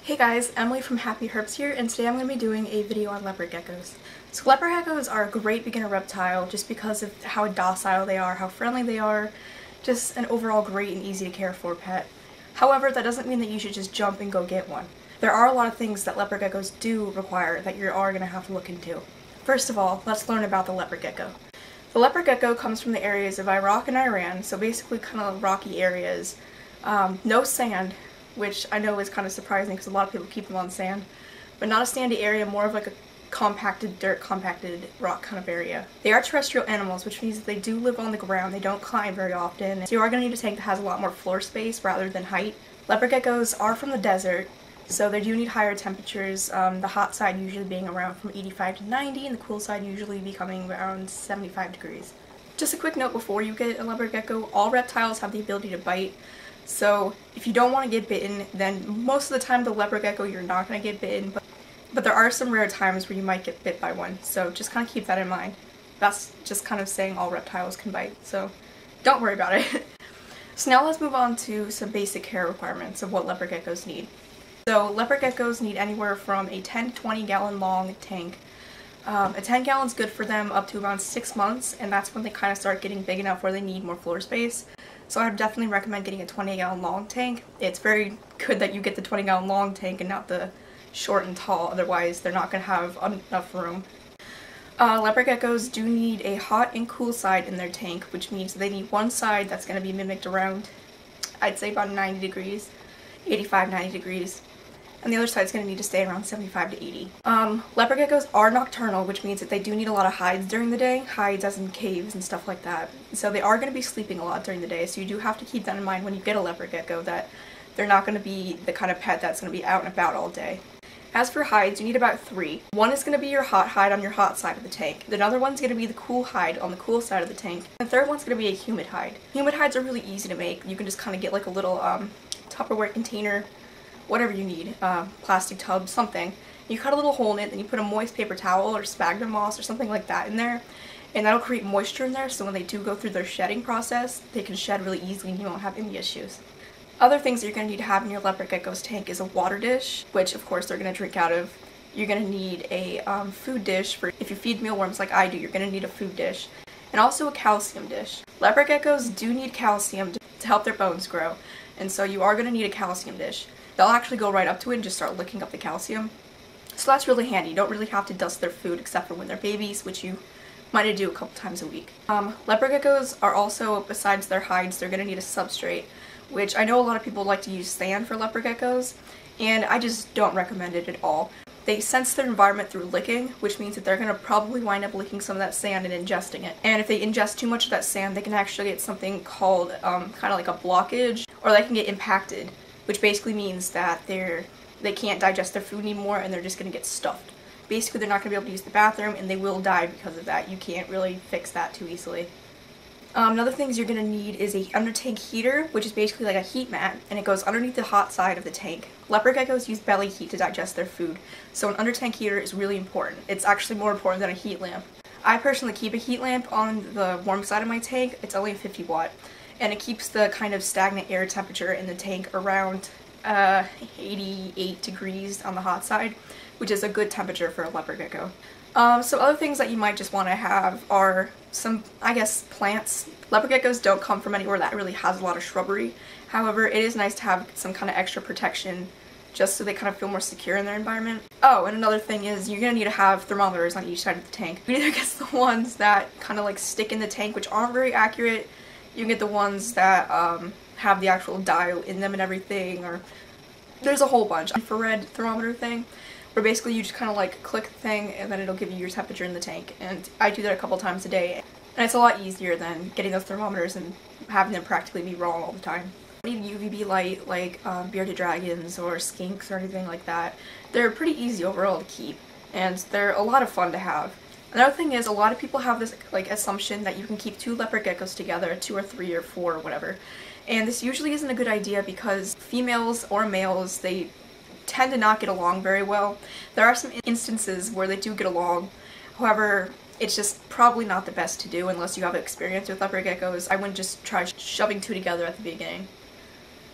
Hey guys, Emily from Happy Herbs here, and today I'm going to be doing a video on leopard geckos. So leopard geckos are a great beginner reptile just because of how docile they are, how friendly they are, just an overall great and easy to care for pet. However, that doesn't mean that you should just jump and go get one. There are a lot of things that leopard geckos do require that you are going to have to look into. First of all, let's learn about the leopard gecko. The leopard gecko comes from the areas of Iraq and Iran, so basically kind of rocky areas. No sand, which I know is kind of surprising because a lot of people keep them on sand, but not a sandy area, more of like a compacted dirt, compacted rock kind of area. They are terrestrial animals, which means that they do live on the ground. They don't climb very often, so you are going to need a tank that has a lot more floor space rather than height. Leopard geckos are from the desert, so they do need higher temperatures, the hot side usually being around from 85 to 90 and the cool side usually becoming around 75 degrees. Just a quick note before you get a leopard gecko, all reptiles have the ability to bite. So if you don't want to get bitten, then most of the time the leopard gecko you're not going to get bitten, but there are some rare times where you might get bit by one, so just kind of keep that in mind. That's just kind of saying all reptiles can bite, so don't worry about it. So now let's move on to some basic care requirements of what leopard geckos need. So leopard geckos need anywhere from a 10 to 20 gallon long tank. A 10 gallon is good for them up to around 6 months, and that's when they kind of start getting big enough where they need more floor space. So I would definitely recommend getting a 20 gallon long tank. It's very good that you get the 20 gallon long tank and not the short and tall, otherwise they're not going to have enough room. Leopard geckos do need a hot and cool side in their tank, which means they need one side that's going to be mimicked around, I'd say about 90 degrees, 85, 90 degrees. And the other side's going to need to stay around 75 to 80. Leopard geckos are nocturnal, which means that they do need a lot of hides during the day, hides as in caves and stuff like that. So they are going to be sleeping a lot during the day, so you do have to keep that in mind when you get a leopard gecko, that they're not going to be the kind of pet that's going to be out and about all day. As for hides, you need about 3. One is going to be your hot hide on your hot side of the tank. Another one's going to be the cool hide on the cool side of the tank. And the third one's going to be a humid hide. Humid hides are really easy to make. You can just kind of get like a little Tupperware container, whatever you need, plastic tub, something. You cut a little hole in it, then you put a moist paper towel or sphagnum moss or something like that in there, and that'll create moisture in there, so when they do go through their shedding process, they can shed really easily and you won't have any issues. Other things that you're going to need to have in your leopard gecko's tank is a water dish, which of course they're going to drink out of. You're going to need a food dish for if you feed mealworms like I do, you're going to need a food dish. And also a calcium dish. Leopard geckos do need calcium to help their bones grow, and so you are going to need a calcium dish. They'll actually go right up to it and just start licking up the calcium. So that's really handy. You don't really have to dust their food except for when they're babies, which you might do a couple times a week. Leopard geckos are also, besides their hides, they're going to need a substrate, which I know a lot of people like to use sand for leopard geckos, and I just don't recommend it at all. They sense their environment through licking, which means that they're going to probably wind up licking some of that sand and ingesting it. And if they ingest too much of that sand, they can actually get something called kind of like a blockage, or they can get impacted, which basically means that they can't digest their food anymore and they're just going to get stuffed. Basically, they're not going to be able to use the bathroom and they will die because of that. You can't really fix that too easily. Another thing you're going to need is a under tank heater, which is basically like a heat mat, and it goes underneath the hot side of the tank. Leopard geckos use belly heat to digest their food, so an under tank heater is really important. It's actually more important than a heat lamp. I personally keep a heat lamp on the warm side of my tank. It's only a 50 watt. And it keeps the kind of stagnant air temperature in the tank around 88 degrees on the hot side, which is a good temperature for a leopard gecko. So other things that you might just want to have are some, I guess, plants. Leopard geckos don't come from anywhere that really has a lot of shrubbery. However, it is nice to have some kind of extra protection just so they kind of feel more secure in their environment. Oh, and another thing is you're going to need to have thermometers on each side of the tank. You either get the ones that kind of like stick in the tank, which aren't very accurate. You can get the ones that have the actual dial in them and everything, or there's a whole bunch. Infrared thermometer thing, where basically you just kind of like click the thing and then it'll give you your temperature in the tank. And I do that a couple times a day, and it's a lot easier than getting those thermometers and having them practically be wrong all the time. You need UVB light like bearded dragons or skinks or anything like that. They're pretty easy overall to keep, and they're a lot of fun to have. Another thing is, a lot of people have this like assumption that you can keep 2 leopard geckos together, 2 or 3 or 4 or whatever. And this usually isn't a good idea because females or males, they tend to not get along very well. There are some instances where they do get along. However, it's just probably not the best to do unless you have experience with leopard geckos. I wouldn't just try shoving 2 together at the beginning.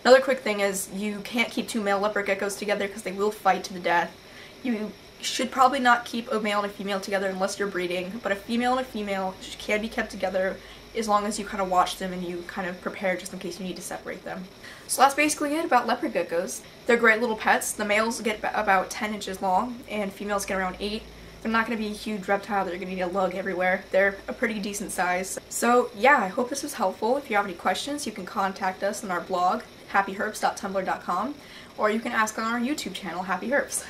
Another quick thing is you can't keep two male leopard geckos together because they will fight to the death. You should probably not keep a male and a female together unless you're breeding, but a female and a female can be kept together as long as you kind of watch them and you kind of prepare just in case you need to separate them. So that's basically it about leopard geckos. They're great little pets. The males get about 10 inches long and females get around 8. They're not going to be a huge reptile that you're going to need a lug everywhere. They're a pretty decent size. So yeah, I hope this was helpful. If you have any questions, you can contact us on our blog, happyherps.tumblr.com, or you can ask on our YouTube channel, Happy Herps.